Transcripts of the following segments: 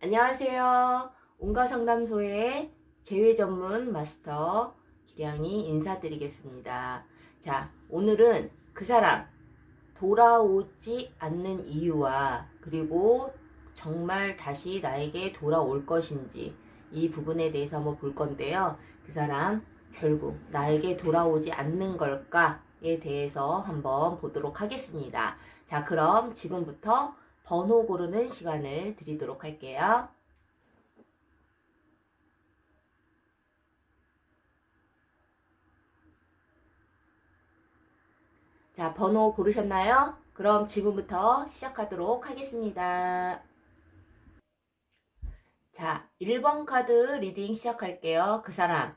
안녕하세요. 온가상담소의 재회 전문 마스터 기량이 인사드리겠습니다. 자, 오늘은 그 사람 돌아오지 않는 이유와 그리고 정말 다시 나에게 돌아올 것인지 이 부분에 대해서 한번 볼 건데요. 그 사람 결국 나에게 돌아오지 않는 걸까에 대해서 한번 보도록 하겠습니다. 자, 그럼 지금부터 번호 고르는 시간을 드리도록 할게요. 자, 번호 고르셨나요? 그럼 지금부터 시작하도록 하겠습니다. 자, 1번 카드 리딩 시작할게요. 그 사람,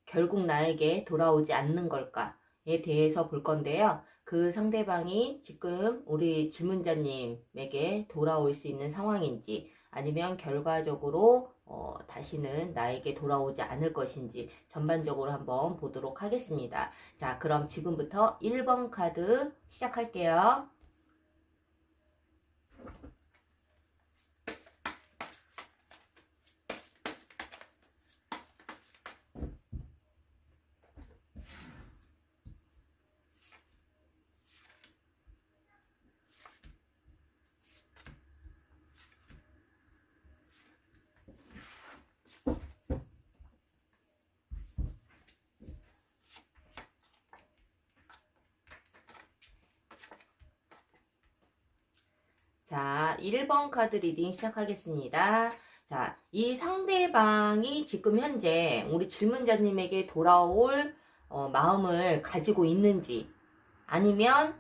결국 나에게 돌아오지 않는 걸까에 대해서 볼 건데요. 그 상대방이 지금 우리 질문자님에게 돌아올 수 있는 상황인지 아니면 결과적으로 다시는 나에게 돌아오지 않을 것인지 전반적으로 한번 보도록 하겠습니다. 자, 그럼 지금부터 1번 카드 시작할게요. 자, 1번 카드 리딩 시작하겠습니다. 자, 이 상대방이 지금 현재 우리 질문자님에게 돌아올 마음을 가지고 있는지, 아니면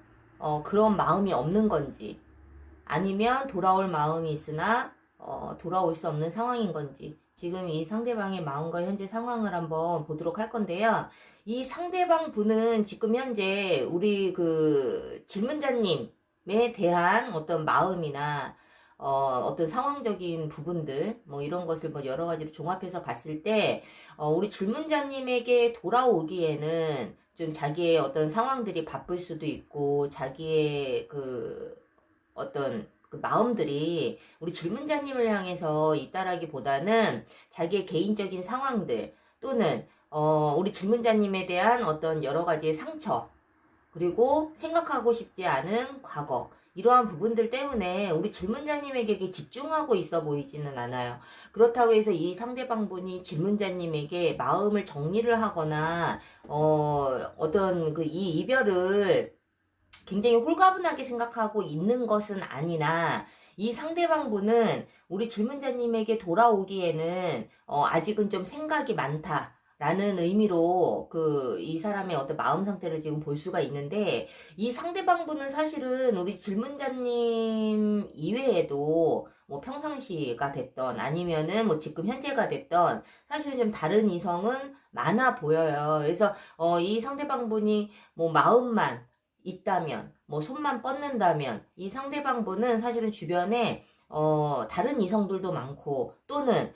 그런 마음이 없는 건지, 아니면 돌아올 마음이 있으나 돌아올 수 없는 상황인 건지, 지금 이 상대방의 마음과 현재 상황을 한번 보도록 할 건데요. 이 상대방 분은 지금 현재 우리 그 질문자님에 대한 어떤 마음이나 어떤 상황적인 부분들 뭐 이런 것을 뭐 여러 가지로 종합해서 봤을 때 우리 질문자님에게 돌아오기에는 좀 자기의 어떤 상황들이 바쁠 수도 있고 자기의 그 어떤 그 마음들이 우리 질문자님을 향해서 있다라기보다는 자기의 개인적인 상황들 또는 우리 질문자님에 대한 어떤 여러 가지의 상처 그리고 생각하고 싶지 않은 과거 이러한 부분들 때문에 우리 질문자님에게 집중하고 있어 보이지는 않아요. 그렇다고 해서 이 상대방 분이 질문자님에게 마음을 정리를 하거나 어떤 그 이 이별을 굉장히 홀가분하게 생각하고 있는 것은 아니나 이 상대방 분은 우리 질문자님에게 돌아오기에는 아직은 좀 생각이 많다. 라는 의미로 이 사람의 어떤 마음 상태를 지금 볼 수가 있는데 이 상대방 분은 사실은 우리 질문자님 이외에도 뭐 평상시가 됐던 아니면은 뭐 지금 현재가 됐던 사실은 좀 다른 이성은 많아 보여요. 그래서 이 상대방 분이 뭐 마음만 있다면, 뭐 손만 뻗는다면 이 상대방 분은 사실은 주변에 다른 이성들도 많고 또는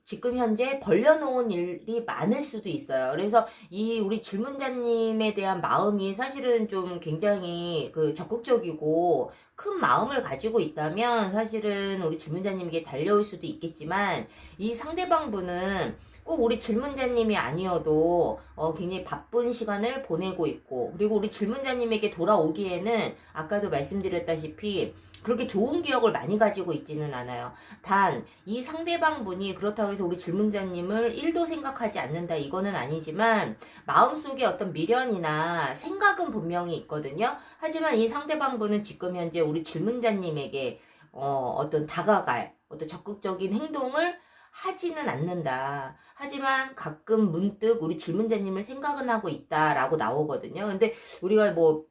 지금 현재 벌려놓은 일이 많을 수도 있어요. 그래서 이 우리 질문자님에 대한 마음이 사실은 좀 굉장히 그 적극적이고 큰 마음을 가지고 있다면 사실은 우리 질문자님에게 달려올 수도 있겠지만 이 상대방 분은 꼭 우리 질문자님이 아니어도 굉장히 바쁜 시간을 보내고 있고 그리고 우리 질문자님에게 돌아오기에는 아까도 말씀드렸다시피 그렇게 좋은 기억을 많이 가지고 있지는 않아요. 단 이 상대방 분이 그렇다고 해서 우리 질문자님을 1도 생각하지 않는다 이거는 아니지만 마음속에 어떤 미련이나 생각은 분명히 있거든요. 하지만 이 상대방 분은 지금 현재 우리 질문자님에게 어떤 다가갈 어떤 적극적인 행동을 하지는 않는다. 하지만 가끔 문득 우리 질문자님을 생각은 하고 있다라고 나오거든요. 근데 우리가 뭐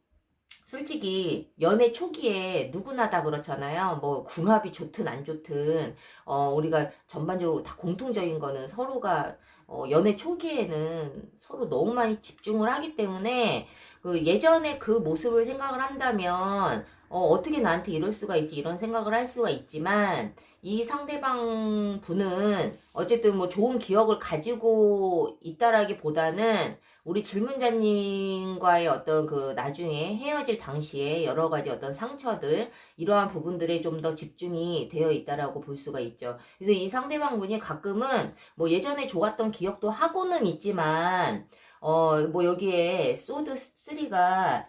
솔직히 연애 초기에 누구나 다 그렇잖아요. 뭐 궁합이 좋든 안 좋든 우리가 전반적으로 다 공통적인 거는 서로가 연애 초기에는 서로 너무 많이 집중을 하기 때문에 그 예전에 그 모습을 생각을 한다면 어떻게 나한테 이럴 수가 있지 이런 생각을 할 수가 있지만 이 상대방 분은 어쨌든 뭐 좋은 기억을 가지고 있다라기보다는 우리 질문자님과의 어떤 그 나중에 헤어질 당시에 여러 가지 어떤 상처들, 이러한 부분들에 좀 더 집중이 되어 있다라고 볼 수가 있죠. 그래서 이 상대방분이 가끔은 뭐 예전에 좋았던 기억도 하고는 있지만, 뭐 여기에 소드 3가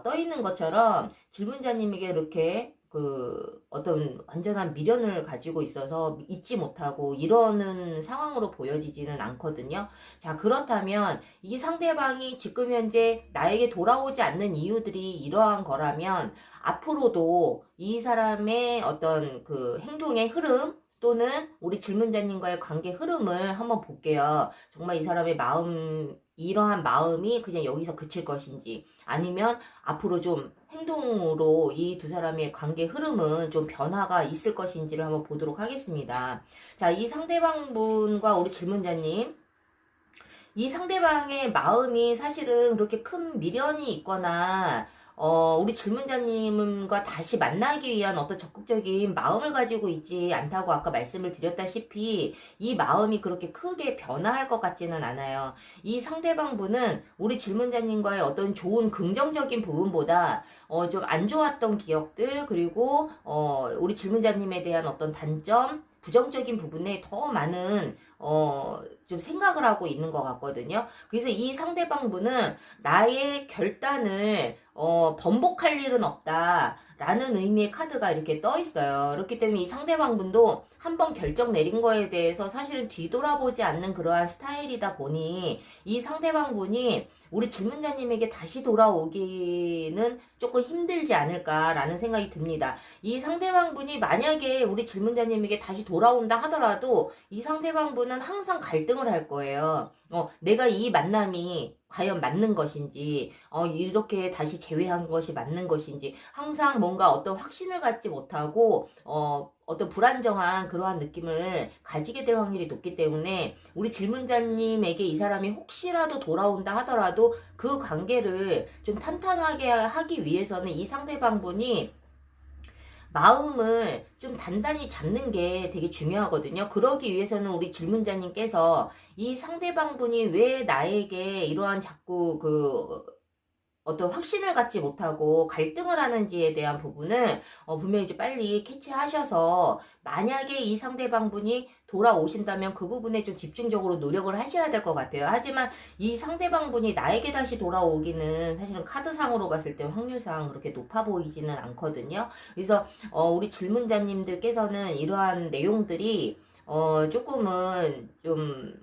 떠 있는 것처럼 질문자님에게 이렇게 그 어떤 완전한 미련을 가지고 있어서 잊지 못하고 이러는 상황으로 보여지지는 않거든요. 자, 그렇다면 이 상대방이 지금 현재 나에게 돌아오지 않는 이유들이 이러한 거라면 앞으로도 이 사람의 어떤 그 행동의 흐름 또는 우리 질문자님과의 관계 흐름을 한번 볼게요. 정말 이 사람의 이러한 마음이 그냥 여기서 그칠 것인지, 아니면 앞으로 좀 행동으로 이 두 사람의 관계 흐름은 좀 변화가 있을 것인지를 한번 보도록 하겠습니다. 자, 이 상대방분과 우리 질문자님, 이 상대방의 마음이 사실은 그렇게 큰 미련이 있거나 우리 질문자님과 다시 만나기 위한 어떤 적극적인 마음을 가지고 있지 않다고 아까 말씀을 드렸다시피 이 마음이 그렇게 크게 변화할 것 같지는 않아요. 이 상대방분은 우리 질문자님과의 어떤 좋은 긍정적인 부분보다 좀 안 좋았던 기억들, 그리고 우리 질문자님에 대한 어떤 단점, 부정적인 부분에 더 많은 좀 생각을 하고 있는 것 같거든요. 그래서 이 상대방분은 나의 결단을 번복할 일은 없다 라는 의미의 카드가 이렇게 떠 있어요. 그렇기 때문에 이 상대방분도 한번 결정 내린 거에 대해서 사실은 뒤돌아보지 않는 그러한 스타일이다 보니 이 상대방분이 우리 질문자님에게 다시 돌아오기는 조금 힘들지 않을까라는 생각이 듭니다. 이 상대방분이 만약에 우리 질문자님에게 다시 돌아온다 하더라도 이 상대방분은 항상 갈등을 할 거예요. 내가 이 만남이 과연 맞는 것인지, 이렇게 다시 재회한 것이 맞는 것인지, 항상 뭔가 어떤 확신을 갖지 못하고, 어떤 불안정한 그러한 느낌을 가지게 될 확률이 높기 때문에 우리 질문자님에게 이 사람이 혹시라도 돌아온다 하더라도 그 관계를 좀 탄탄하게 하기 위해서는 이 상대방분이 마음을 좀 단단히 잡는 게 되게 중요하거든요. 그러기 위해서는 우리 질문자님께서 이 상대방분이 왜 나에게 이러한 자꾸 어떤 확신을 갖지 못하고 갈등을 하는지에 대한 부분을 분명히 좀 빨리 캐치하셔서 만약에 이 상대방분이 돌아오신다면 그 부분에 좀 집중적으로 노력을 하셔야 될 것 같아요. 하지만 이 상대방분이 나에게 다시 돌아오기는 사실은 카드상으로 봤을 때 확률상 그렇게 높아 보이지는 않거든요. 그래서 우리 질문자님들께서는 이러한 내용들이 조금은 좀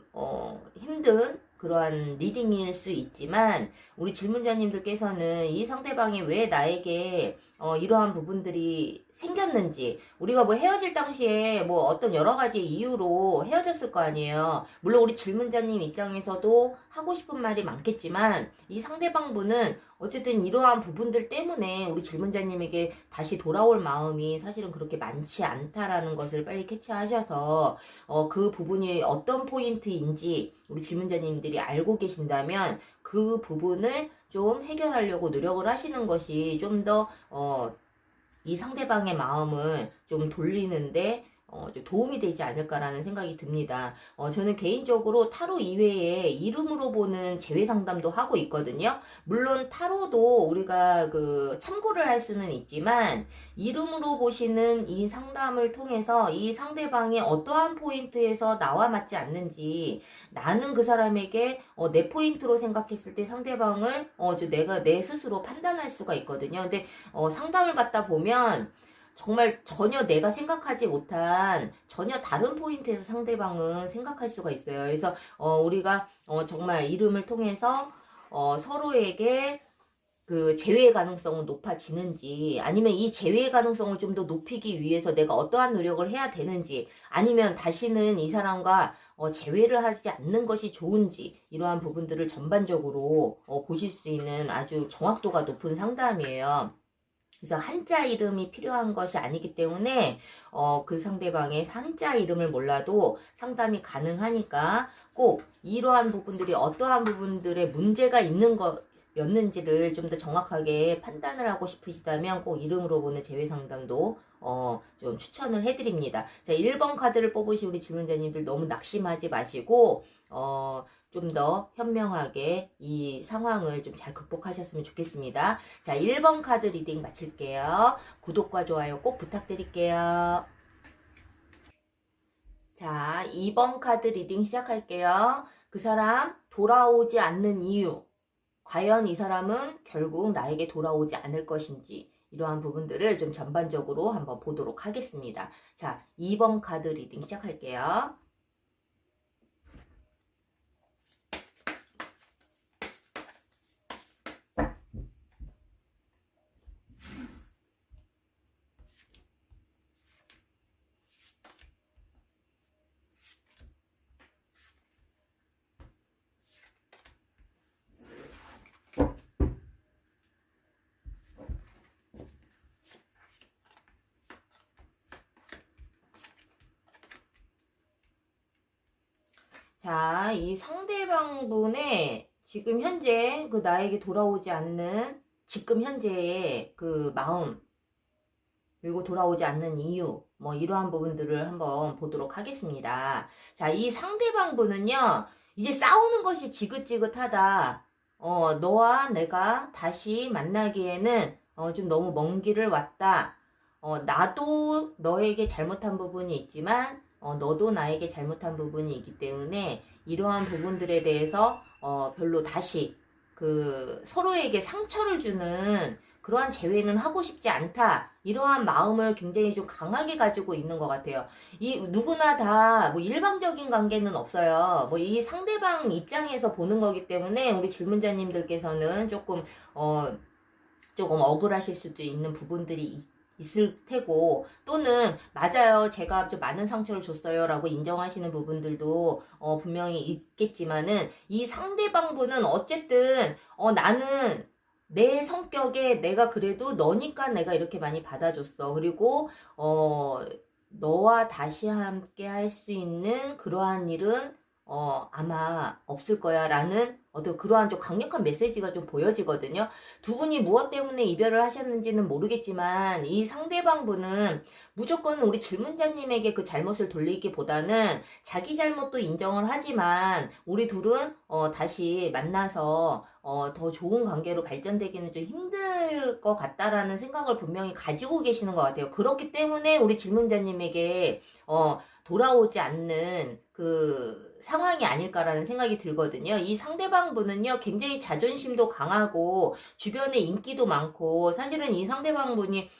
힘든 그러한 리딩일 수 있지만 우리 질문자님들께서는 이 상대방이 왜 나에게 이러한 부분들이 생겼는지, 우리가 뭐 헤어질 당시에 뭐 어떤 여러 가지 이유로 헤어졌을 거 아니에요. 물론 우리 질문자님 입장에서도 하고 싶은 말이 많겠지만 이 상대방분은 어쨌든 이러한 부분들 때문에 우리 질문자님에게 다시 돌아올 마음이 사실은 그렇게 많지 않다라는 것을 빨리 캐치하셔서 그 부분이 어떤 포인트인지 우리 질문자님들이 알고 계신다면 그 부분을 좀 해결하려고 노력을 하시는 것이 좀 더 이 상대방의 마음을 좀 돌리는데 좀 도움이 되지 않을까라는 생각이 듭니다. 저는 개인적으로 타로 이외에 이름으로 보는 재회 상담도 하고 있거든요. 물론 타로도 우리가 그 참고를 할 수는 있지만 이름으로 보시는 이 상담을 통해서 이 상대방이 어떠한 포인트에서 나와 맞지 않는지, 나는 그 사람에게 내 포인트로 생각했을 때 상대방을 내가 내 스스로 판단할 수가 있거든요. 근데 상담을 받다 보면 정말 전혀 내가 생각하지 못한 전혀 다른 포인트에서 상대방은 생각할 수가 있어요. 그래서 우리가 정말 이름을 통해서 서로에게 그 재회 가능성은 높아지는지, 아니면 이 재회 가능성을 좀 더 높이기 위해서 내가 어떠한 노력을 해야 되는지, 아니면 다시는 이 사람과 재회를 하지 않는 것이 좋은지, 이러한 부분들을 전반적으로 보실 수 있는 아주 정확도가 높은 상담이에요. 그래서 한자 이름이 필요한 것이 아니기 때문에 그 상대방의 한자 이름을 몰라도 상담이 가능하니까 꼭 이러한 부분들이 어떠한 부분들의 문제가 있는 였는지를 좀 더 정확하게 판단을 하고 싶으시다면 꼭 이름으로 보는 재회 상담도 좀 추천을 해드립니다. 자, 1번 카드를 뽑으신 우리 질문자님들 너무 낙심하지 마시고 좀 더 현명하게 이 상황을 좀 잘 극복하셨으면 좋겠습니다. 자, 1번 카드 리딩 마칠게요. 구독과 좋아요 꼭 부탁드릴게요. 자, 2번 카드 리딩 시작할게요. 그 사람 돌아오지 않는 이유. 과연 이 사람은 결국 나에게 돌아오지 않을 것인지, 이러한 부분들을 좀 전반적으로 한번 보도록 하겠습니다. 자, 2번 카드 리딩 시작할게요. 자, 이 상대방 분의 지금 현재 그 나에게 돌아오지 않는 지금 현재의 그 마음, 그리고 돌아오지 않는 이유, 뭐 이러한 부분들을 한번 보도록 하겠습니다. 자, 이 상대방 분은요, 이제 싸우는 것이 지긋지긋하다. 너와 내가 다시 만나기에는 좀 너무 먼 길을 왔다. 나도 너에게 잘못한 부분이 있지만, 너도 나에게 잘못한 부분이 있기 때문에 이러한 부분들에 대해서 별로 다시 그 서로에게 상처를 주는 그러한 재회는 하고 싶지 않다. 이러한 마음을 굉장히 좀 강하게 가지고 있는 것 같아요. 이 누구나 다 뭐 일방적인 관계는 없어요. 뭐 이 상대방 입장에서 보는 거기 때문에 우리 질문자님들께서는 조금 억울하실 수도 있는 부분들이 있을 테고, 또는 맞아요, 제가 좀 많은 상처를 줬어요 라고 인정하시는 부분들도 분명히 있겠지만은, 이 상대방 분은 어쨌든 나는 내 성격에 내가 그래도 너니까 내가 이렇게 많이 받아줬어. 그리고 너와 다시 함께 할 수 있는 그러한 일은 아마 없을 거야 라는 어떤 그러한 좀 강력한 메시지가 좀 보여지거든요. 두 분이 무엇 때문에 이별을 하셨는지는 모르겠지만, 이 상대방 분은 무조건 우리 질문자님에게 그 잘못을 돌리기보다는 자기 잘못도 인정을 하지만 우리 둘은 다시 만나서 더 좋은 관계로 발전되기는 좀 힘들 것 같다라는 생각을 분명히 가지고 계시는 것 같아요. 그렇기 때문에 우리 질문자님에게 돌아오지 않는 그 상황이 아닐까라는 생각이 들거든요. 이 상대방 분은요, 굉장히 자존심도 강하고 주변에 인기도 많고, 사실은 이 상대방 분이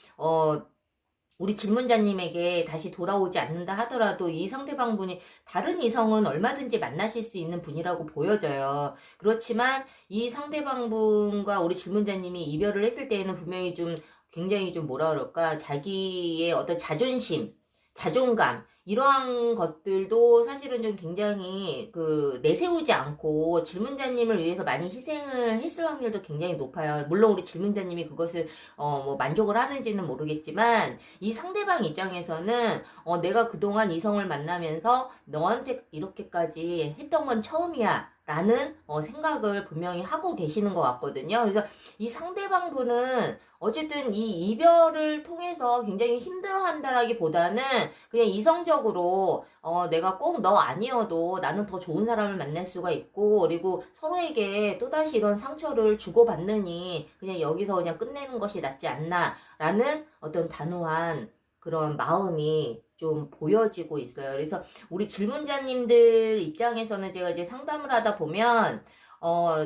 우리 질문자님에게 다시 돌아오지 않는다 하더라도 이 상대방 분이 다른 이성은 얼마든지 만나실 수 있는 분이라고 보여져요. 그렇지만 이 상대방 분과 우리 질문자님이 이별을 했을 때에는 분명히 좀 굉장히 좀 뭐라 그럴까, 자기의 어떤 자존심, 자존감, 이러한 것들도 사실은 좀 굉장히 그 내세우지 않고 질문자님을 위해서 많이 희생을 했을 확률도 굉장히 높아요. 물론 우리 질문자님이 그것을 뭐 만족을 하는지는 모르겠지만, 이 상대방 입장에서는 내가 그동안 이성을 만나면서 너한테 이렇게까지 했던 건 처음이야 라는 생각을 분명히 하고 계시는 것 같거든요. 그래서 이 상대방 분은 어쨌든 이 이별을 통해서 굉장히 힘들어한다라기보다는 그냥 이성적으로 내가 꼭 너 아니어도 나는 더 좋은 사람을 만날 수가 있고, 그리고 서로에게 또다시 이런 상처를 주고받느니 그냥 여기서 그냥 끝내는 것이 낫지 않나 라는 어떤 단호한 그런 마음이 좀 보여지고 있어요. 그래서 우리 질문자님들 입장에서는 제가 이제 상담을 하다 보면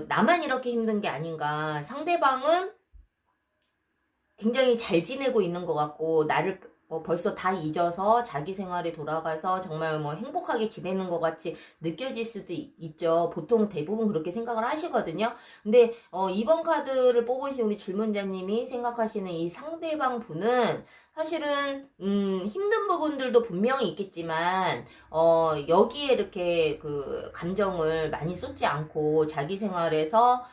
나만 이렇게 힘든 게 아닌가, 상대방은 굉장히 잘 지내고 있는 것 같고 나를 벌써 다 잊어서 자기 생활에 돌아가서 정말 뭐 행복하게 지내는 것 같이 느껴질 수도 있죠. 보통 대부분 그렇게 생각을 하시거든요. 근데 이번 카드를 뽑으신 우리 질문자님이 생각하시는 이 상대방 분은 사실은 힘든 부분들도 분명히 있겠지만 여기에 이렇게 그 감정을 많이 쏟지 않고 자기 생활에서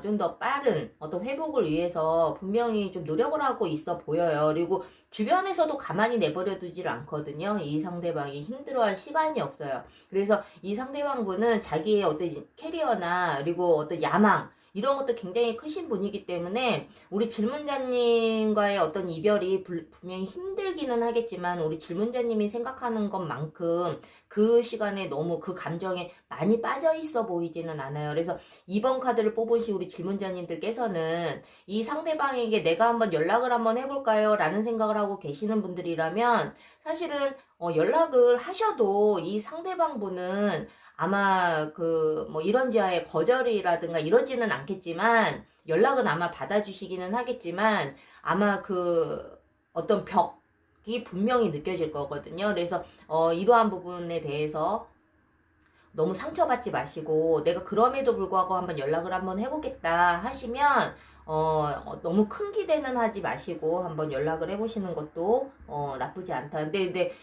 좀 더 빠른 어떤 회복을 위해서 분명히 좀 노력을 하고 있어 보여요. 그리고 주변에서도 가만히 내버려 두질 않거든요. 이 상대방이 힘들어할 시간이 없어요. 그래서 이 상대방 분은 자기의 어떤 캐리어나 그리고 어떤 야망, 이런 것도 굉장히 크신 분이기 때문에 우리 질문자님과의 어떤 이별이 분명히 힘들기는 하겠지만 우리 질문자님이 생각하는 것만큼 그 시간에 너무 그 감정에 많이 빠져 있어 보이지는 않아요. 그래서 2번 카드를 뽑으신 우리 질문자님들께서는 이 상대방에게 내가 한번 연락을 한번 해볼까요? 라는 생각을 하고 계시는 분들이라면 사실은 연락을 하셔도 이 상대방 분은 아마 뭐 이런지하에 거절이라든가 이러지는 않겠지만 연락은 아마 받아주시기는 하겠지만 아마 어떤 벽이 분명히 느껴질 거거든요. 그래서 이러한 부분에 대해서 너무 상처받지 마시고 내가 그럼에도 불구하고 한번 연락을 한번 해보겠다 하시면 너무 큰 기대는 하지 마시고 한번 연락을 해보시는 것도 나쁘지 않다. 근데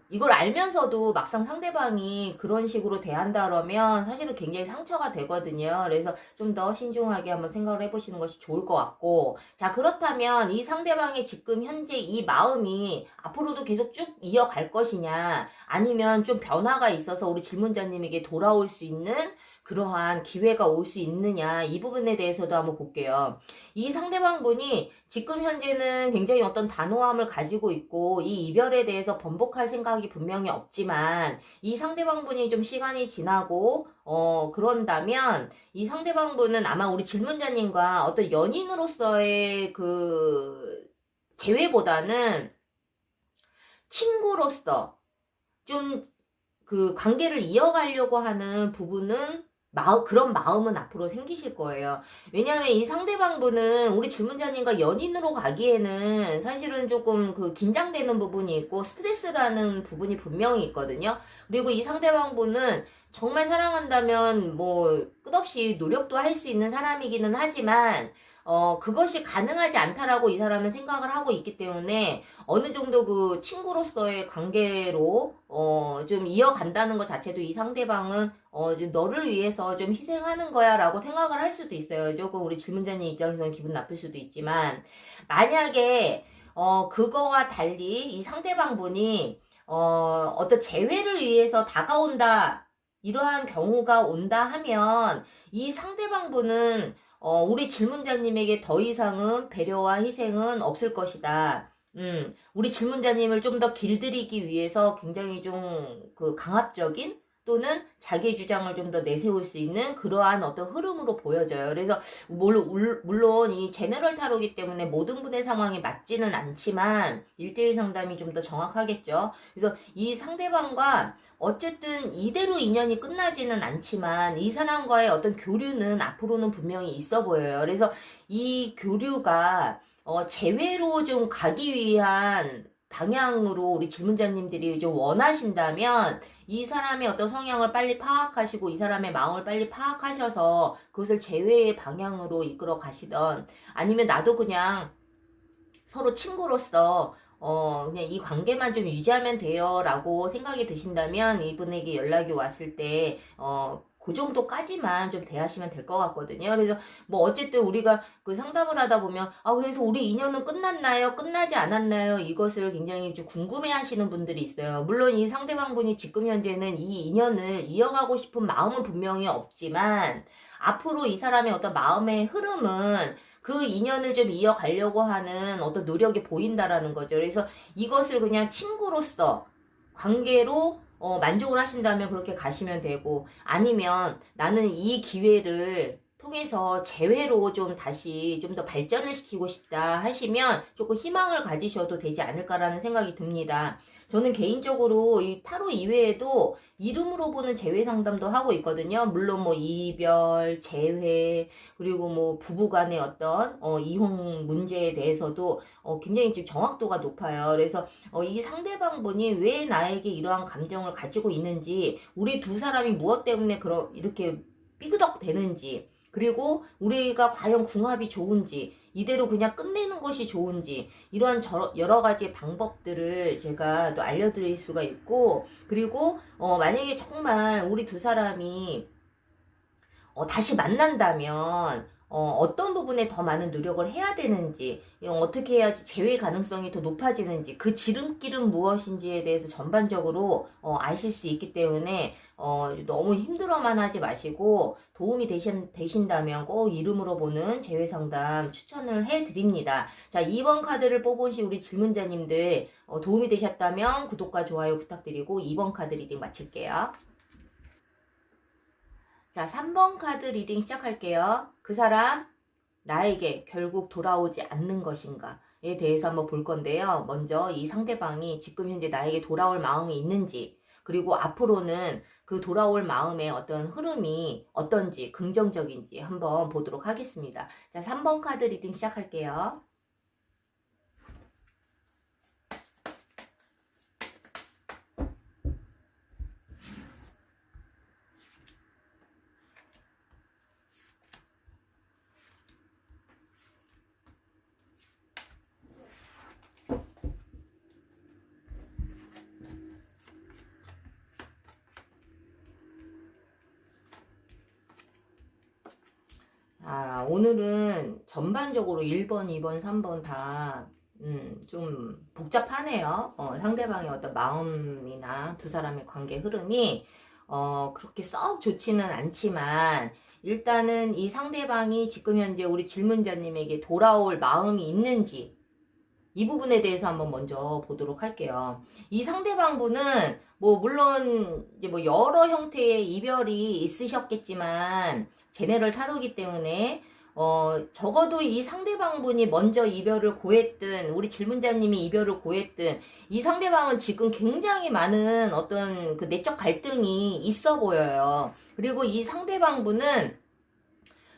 이걸 알면서도 막상 상대방이 그런 식으로 대한다 그러면 사실은 굉장히 상처가 되거든요. 그래서 좀 더 신중하게 한번 생각을 해보시는 것이 좋을 것 같고, 자, 그렇다면 이 상대방의 지금 현재 이 마음이 앞으로도 계속 쭉 이어갈 것이냐, 아니면 좀 변화가 있어서 우리 질문자님에게 돌아올 수 있는 그러한 기회가 올 수 있느냐, 이 부분에 대해서도 한번 볼게요. 이 상대방 분이 지금 현재는 굉장히 어떤 단호함을 가지고 있고 이 이별에 대해서 번복할 생각이 분명히 없지만 이 상대방 분이 좀 시간이 지나고 그런다면 이 상대방 분은 아마 우리 질문자님과 어떤 연인으로서의 재회보다는 친구로서 좀 관계를 이어가려고 하는 부분은 그런 마음은 앞으로 생기실 거예요. 왜냐하면 이 상대방분은 우리 질문자님과 연인으로 가기에는 사실은 조금 긴장되는 부분이 있고 스트레스라는 부분이 분명히 있거든요. 그리고 이 상대방분은 정말 사랑한다면 뭐 끝없이 노력도 할 수 있는 사람이기는 하지만 그것이 가능하지 않다라고 이 사람은 생각을 하고 있기 때문에 어느 정도 친구로서의 관계로 좀 이어간다는 것 자체도 이 상대방은 좀 너를 위해서 좀 희생하는 거야 라고 생각을 할 수도 있어요. 조금 우리 질문자님 입장에서는 기분 나쁠 수도 있지만 만약에 그거와 달리 이 상대방 분이 어떤 재회를 위해서 다가온다 이러한 경우가 온다 하면 이 상대방 분은 우리 질문자님에게 더 이상은 배려와 희생은 없을 것이다. 우리 질문자님을 좀 더 길들이기 위해서 굉장히 좀 강압적인 또는 자기 주장을 좀 더 내세울 수 있는 그러한 어떤 흐름으로 보여져요. 그래서 물론 이 제너럴 타로이기 때문에 모든 분의 상황이 맞지는 않지만 1대1 상담이 좀 더 정확하겠죠. 그래서 이 상대방과 어쨌든 이대로 인연이 끝나지는 않지만 이 사람과의 어떤 교류는 앞으로는 분명히 있어 보여요. 그래서 이 교류가 재회로 좀 가기 위한 방향으로 우리 질문자님들이 좀 원하신다면 이 사람의 어떤 성향을 빨리 파악하시고 이 사람의 마음을 빨리 파악하셔서 그것을 재회의 방향으로 이끌어 가시던 아니면 나도 그냥 서로 친구로서 그냥 이 관계만 좀 유지하면 돼요 라고 생각이 드신다면 이분에게 연락이 왔을 때 그 정도까지만 좀 대하시면 될 것 같거든요. 그래서 뭐 어쨌든 우리가 상담을 하다 보면 그래서 우리 인연은 끝났나요? 끝나지 않았나요? 이것을 굉장히 좀 궁금해 하시는 분들이 있어요. 물론 이 상대방분이 지금 현재는 이 인연을 이어가고 싶은 마음은 분명히 없지만 앞으로 이 사람의 어떤 마음의 흐름은 그 인연을 좀 이어가려고 하는 어떤 노력이 보인다라는 거죠. 그래서 이것을 그냥 친구로서 관계로 만족을 하신다면 그렇게 가시면 되고 아니면 나는 이 기회를 통해서 재회로 좀 다시 좀 더 발전을 시키고 싶다 하시면 조금 희망을 가지셔도 되지 않을까라는 생각이 듭니다. 저는 개인적으로 이 타로 이외에도 이름으로 보는 재회 상담도 하고 있거든요. 물론 뭐 이별, 재회, 그리고 뭐 부부간의 어떤 이혼 문제에 대해서도 굉장히 좀 정확도가 높아요. 그래서 이 상대방분이 왜 나에게 이러한 감정을 가지고 있는지, 우리 두 사람이 무엇 때문에 이렇게 삐그덕 되는지, 그리고 우리가 과연 궁합이 좋은지, 이대로 그냥 끝내는 것이 좋은지, 이러한 여러 가지 방법들을 제가 또 알려드릴 수가 있고, 그리고 만약에 정말 우리 두 사람이 다시 만난다면 어떤 부분에 더 많은 노력을 해야 되는지, 어떻게 해야지 재회 가능성이 더 높아지는지, 그 지름길은 무엇인지에 대해서 전반적으로 아실 수 있기 때문에 너무 힘들어만 하지 마시고 도움이 되신다면 꼭 이름으로 보는 재회 상담 추천을 해드립니다. 자, 2번 카드를 뽑으신 우리 질문자님들 도움이 되셨다면 구독과 좋아요 부탁드리고 2번 카드 리딩 마칠게요. 자, 3번 카드 리딩 시작할게요. 그 사람 나에게 결국 돌아오지 않는 것인가에 대해서 한번 볼 건데요. 먼저 이 상대방이 지금 현재 나에게 돌아올 마음이 있는지, 그리고 앞으로는 그 돌아올 마음의 어떤 흐름이 어떤지, 긍정적인지 한번 보도록 하겠습니다. 자, 3번 카드 리딩 시작할게요. 오늘은 전반적으로 1번, 2번, 3번 다, 좀 복잡하네요. 상대방의 어떤 마음이나 두 사람의 관계 흐름이, 그렇게 썩 좋지는 않지만, 일단은 이 상대방이 지금 현재 우리 질문자님에게 돌아올 마음이 있는지, 이 부분에 대해서 한번 먼저 보도록 할게요. 이 상대방분은 물론 이제 여러 형태의 이별이 있으셨겠지만 제네럴 타로이기 때문에 적어도 이 상대방분이 먼저 이별을 고했든 우리 질문자님이 이별을 고했든 이 상대방은 지금 굉장히 많은 어떤 그 내적 갈등이 있어 보여요. 그리고 이 상대방분은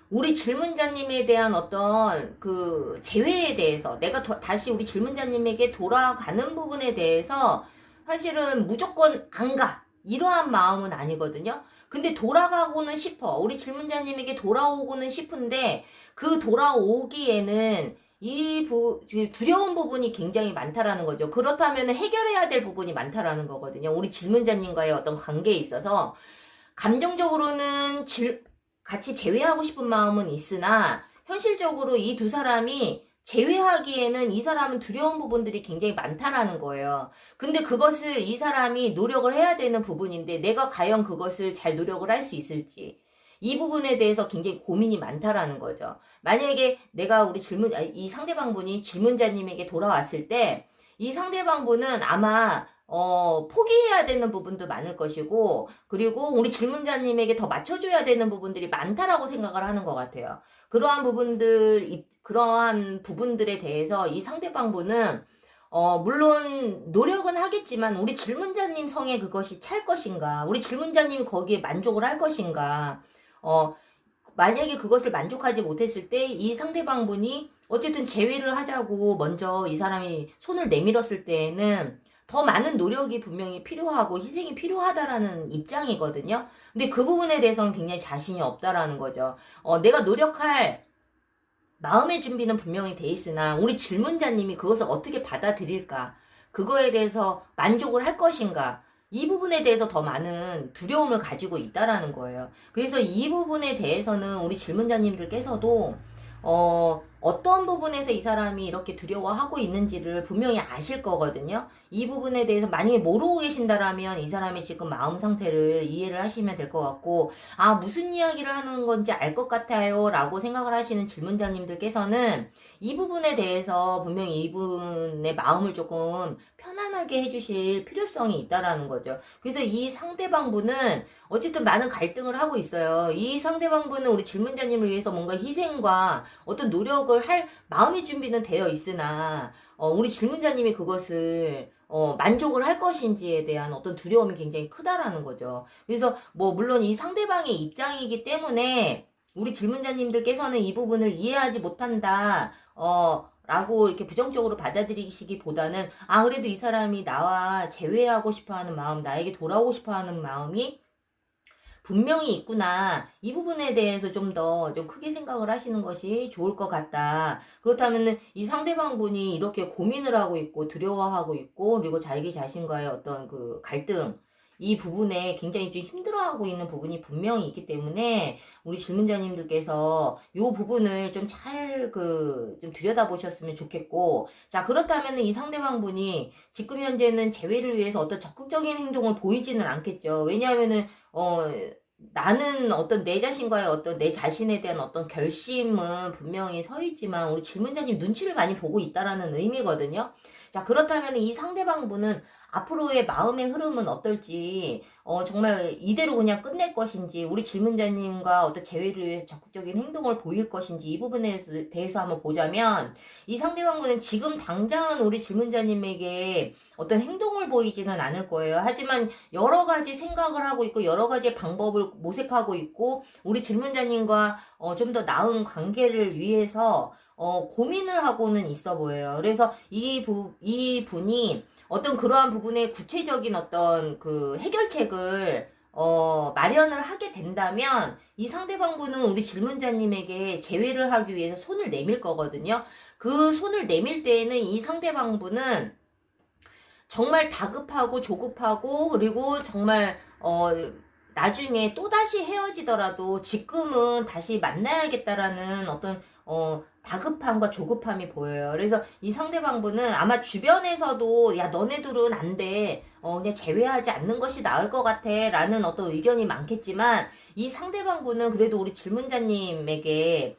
우리 질문자님에 대한 어떤 그 재회에 대해서 내가 다시 우리 질문자님에게 돌아가는 부분에 대해서 사실은 무조건 안 가. 이러한 마음은 아니거든요. 근데 돌아가고는 싶어. 우리 질문자님에게 돌아오고는 싶은데 그 돌아오기에는 두려운 부분이 굉장히 많다라는 거죠. 그렇다면 해결해야 될 부분이 많다라는 거거든요. 우리 질문자님과의 어떤 관계에 있어서 감정적으로는 같이 재회하고 싶은 마음은 있으나 현실적으로 이 두 사람이 재회하기에는 이 사람은 두려운 부분들이 굉장히 많다라는 거예요. 근데 그것을 이 사람이 노력을 해야 되는 부분인데 내가 과연 그것을 잘 노력을 할 수 있을지 이 부분에 대해서 굉장히 고민이 많다라는 거죠. 만약에 내가 이 상대방분이 질문자님에게 돌아왔을 때 이 상대방분은 아마 포기해야 되는 부분도 많을 것이고, 그리고 우리 질문자님에게 더 맞춰줘야 되는 부분들이 많다라고 생각을 하는 것 같아요. 그러한 부분들에 대해서 이 상대방분은, 물론 노력은 하겠지만, 우리 질문자님 성에 그것이 찰 것인가, 우리 질문자님이 거기에 만족을 할 것인가, 만약에 그것을 만족하지 못했을 때, 이 상대방분이 어쨌든 재회를 하자고 먼저 이 사람이 손을 내밀었을 때에는 더 많은 노력이 분명히 필요하고 희생이 필요하다라는 입장이거든요. 근데 그 부분에 대해서는 굉장히 자신이 없다라는 거죠. 내가 노력할 마음의 준비는 분명히 돼 있으나 우리 질문자님이 그것을 어떻게 받아들일까? 그거에 대해서 만족을 할 것인가? 이 부분에 대해서 더 많은 두려움을 가지고 있다라는 거예요. 그래서 이 부분에 대해서는 우리 질문자님들께서도 어떤 부분에서 이 사람이 이렇게 두려워하고 있는지를 분명히 아실 거거든요. 이 부분에 대해서 만약에 모르고 계신다라면 이 사람의 지금 마음 상태를 이해를 하시면 될 것 같고, 무슨 이야기를 하는 건지 알 것 같아요 라고 생각을 하시는 질문자님들께서는 이 부분에 대해서 분명히 이분의 마음을 조금 편안하게 해주실 필요성이 있다라는 거죠. 그래서 이 상대방분은 어쨌든 많은 갈등을 하고 있어요. 이 상대방분은 우리 질문자님을 위해서 뭔가 희생과 어떤 노력을 할 마음의 준비는 되어 있으나 우리 질문자님이 그것을 만족을 할 것인지에 대한 어떤 두려움이 굉장히 크다라는 거죠. 그래서 물론 이 상대방의 입장이기 때문에 우리 질문자님들께서는 이 부분을 이해하지 못한다 라고 이렇게 부정적으로 받아들이시기보다는 그래도 이 사람이 나와 재회하고 싶어하는 마음, 나에게 돌아오고 싶어하는 마음이 분명히 있구나. 이 부분에 대해서 좀 크게 생각을 하시는 것이 좋을 것 같다. 그렇다면 이 상대방분이 이렇게 고민을 하고 있고 두려워하고 있고 그리고 자기 자신과의 어떤 그 갈등 이 부분에 굉장히 좀 힘들어하고 있는 부분이 분명히 있기 때문에 우리 질문자님들께서 이 부분을 좀 잘 좀 들여다보셨으면 좋겠고, 자, 그렇다면 이 상대방 분이 지금 현재는 재회를 위해서 어떤 적극적인 행동을 보이지는 않겠죠. 왜냐하면은 나는 어떤 내 자신과의 어떤 내 자신에 대한 어떤 결심은 분명히 서 있지만 우리 질문자님 눈치를 많이 보고 있다라는 의미거든요. 자, 그렇다면 이 상대방 분은 앞으로의 마음의 흐름은 어떨지, 정말 이대로 그냥 끝낼 것인지, 우리 질문자님과 어떤 재회를 위해서 적극적인 행동을 보일 것인지, 이 부분에 대해서 한번 보자면, 이 상대방 분은 지금 당장은 우리 질문자님에게 어떤 행동을 보이지는 않을 거예요. 하지만 여러 가지 생각을 하고 있고, 여러 가지 방법을 모색하고 있고, 우리 질문자님과 좀 더 나은 관계를 위해서 고민을 하고는 있어 보여요. 그래서 이 분이 어떤 그러한 부분에 구체적인 어떤 해결책을 마련을 하게 된다면 이 상대방 분은 우리 질문자님에게 재회를 하기 위해서 손을 내밀 거거든요. 그 손을 내밀 때에는 이 상대방 분은 정말 다급하고 조급하고 그리고 정말 나중에 또다시 헤어지더라도 지금은 다시 만나야겠다라는 어떤 다급함과 조급함이 보여요. 그래서 이 상대방분은 아마 주변에서도 야 너네들은 안 돼. 그냥 제외하지 않는 것이 나을 것 같아 라는 어떤 의견이 많겠지만 이 상대방분은 그래도 우리 질문자님에게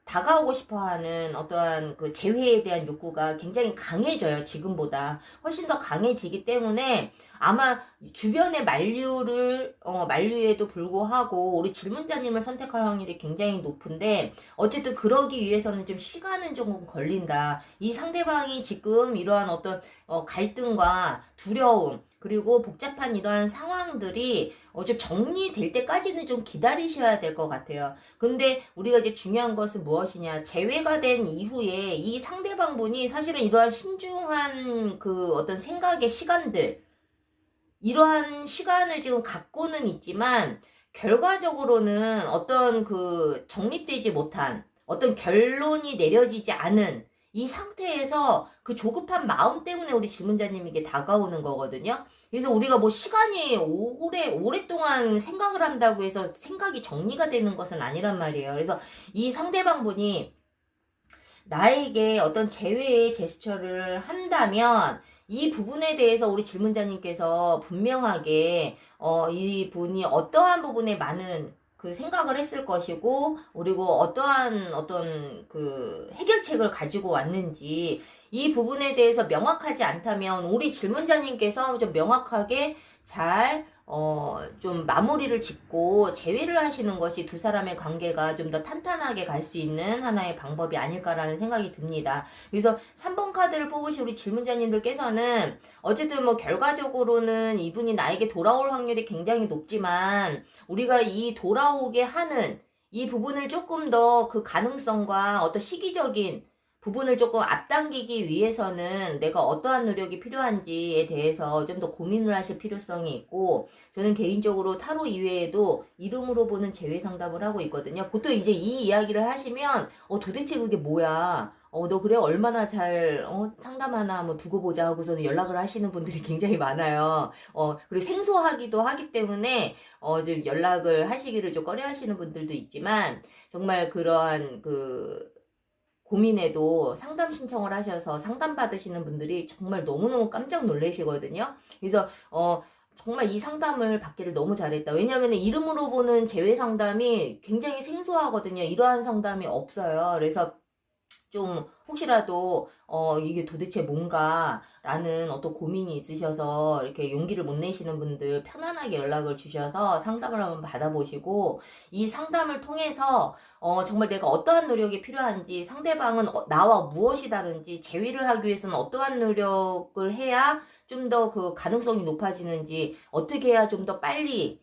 다가오고 싶어 하는 어떠한 재회에 대한 욕구가 굉장히 강해져요. 지금보다. 훨씬 더 강해지기 때문에 아마 주변의 만류에도 불구하고 우리 질문자님을 선택할 확률이 굉장히 높은데 어쨌든 그러기 위해서는 좀 시간은 조금 걸린다. 이 상대방이 지금 이러한 어떤 갈등과 두려움 그리고 복잡한 이러한 상황들이 좀 정리될 때까지는 좀 기다리셔야 될 것 같아요. 근데 우리가 이제 중요한 것은 무엇이냐. 재회가 된 이후에 이 상대방 분이 사실은 이러한 신중한 어떤 생각의 시간들, 이러한 시간을 지금 갖고는 있지만, 결과적으로는 어떤 정립되지 못한, 어떤 결론이 내려지지 않은 이 상태에서 그 조급한 마음 때문에 우리 질문자님에게 다가오는 거거든요. 그래서 우리가 뭐 시간이 오랫동안 생각을 한다고 해서 생각이 정리가 되는 것은 아니란 말이에요. 그래서 이 상대방 분이 나에게 어떤 제외의 제스처를 한다면 이 부분에 대해서 우리 질문자님께서 분명하게 이 분이 어떠한 부분에 많은 생각을 했을 것이고 그리고 어떠한 어떤 해결책을 가지고 왔는지 이 부분에 대해서 명확하지 않다면 우리 질문자님께서 좀 명확하게 잘 좀 마무리를 짓고 재회를 하시는 것이 두 사람의 관계가 좀 더 탄탄하게 갈 수 있는 하나의 방법이 아닐까라는 생각이 듭니다. 그래서 3번 카드를 뽑으신 우리 질문자님들께서는 어쨌든 뭐 결과적으로는 이분이 나에게 돌아올 확률이 굉장히 높지만 우리가 이 돌아오게 하는 이 부분을 조금 더 가능성과 어떤 시기적인 부분을 조금 앞당기기 위해서는 내가 어떠한 노력이 필요한지에 대해서 좀 더 고민을 하실 필요성이 있고 저는 개인적으로 타로 이외에도 이름으로 보는 재회 상담을 하고 있거든요. 보통 이제 이 이야기를 하시면 도대체 그게 뭐야? 너 그래? 얼마나 잘 상담하나 뭐 두고 보자 하고서는 연락을 하시는 분들이 굉장히 많아요. 그리고 생소하기도 하기 때문에 좀 연락을 하시기를 좀 꺼려 하시는 분들도 있지만 정말 그러한 고민에도 상담 신청을 하셔서 상담 받으시는 분들이 정말 너무너무 깜짝 놀라시거든요. 그래서 정말 이 상담을 받기를 너무 잘했다. 왜냐하면 이름으로 보는 재회 상담이 굉장히 생소하거든요. 이러한 상담이 없어요. 그래서 좀 혹시라도 이게 도대체 뭔가라는 어떤 고민이 있으셔서 이렇게 용기를 못 내시는 분들 편안하게 연락을 주셔서 상담을 한번 받아보시고 이 상담을 통해서 정말 내가 어떠한 노력이 필요한지 상대방은 나와 무엇이 다른지 재회를 하기 위해서는 어떠한 노력을 해야 좀 더 가능성이 높아지는지 어떻게 해야 좀 더 빨리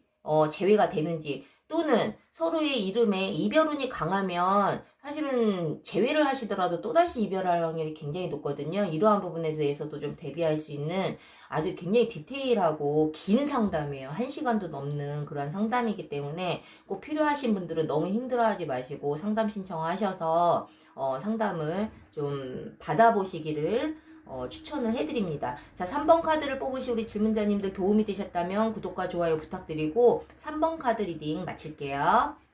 재회가 되는지 또는 서로의 이름에 이별운이 강하면 사실은 재회를 하시더라도 또다시 이별할 확률이 굉장히 높거든요. 이러한 부분에 대해서도 좀 대비할 수 있는 아주 굉장히 디테일하고 긴 상담이에요. 1시간도 넘는 그런 상담이기 때문에 꼭 필요하신 분들은 너무 힘들어하지 마시고 상담 신청하셔서 상담을 좀 받아보시기를 추천을 해드립니다. 자, 3번 카드를 뽑으신 우리 질문자님들 도움이 되셨다면 구독과 좋아요 부탁드리고 3번 카드 리딩 마칠게요.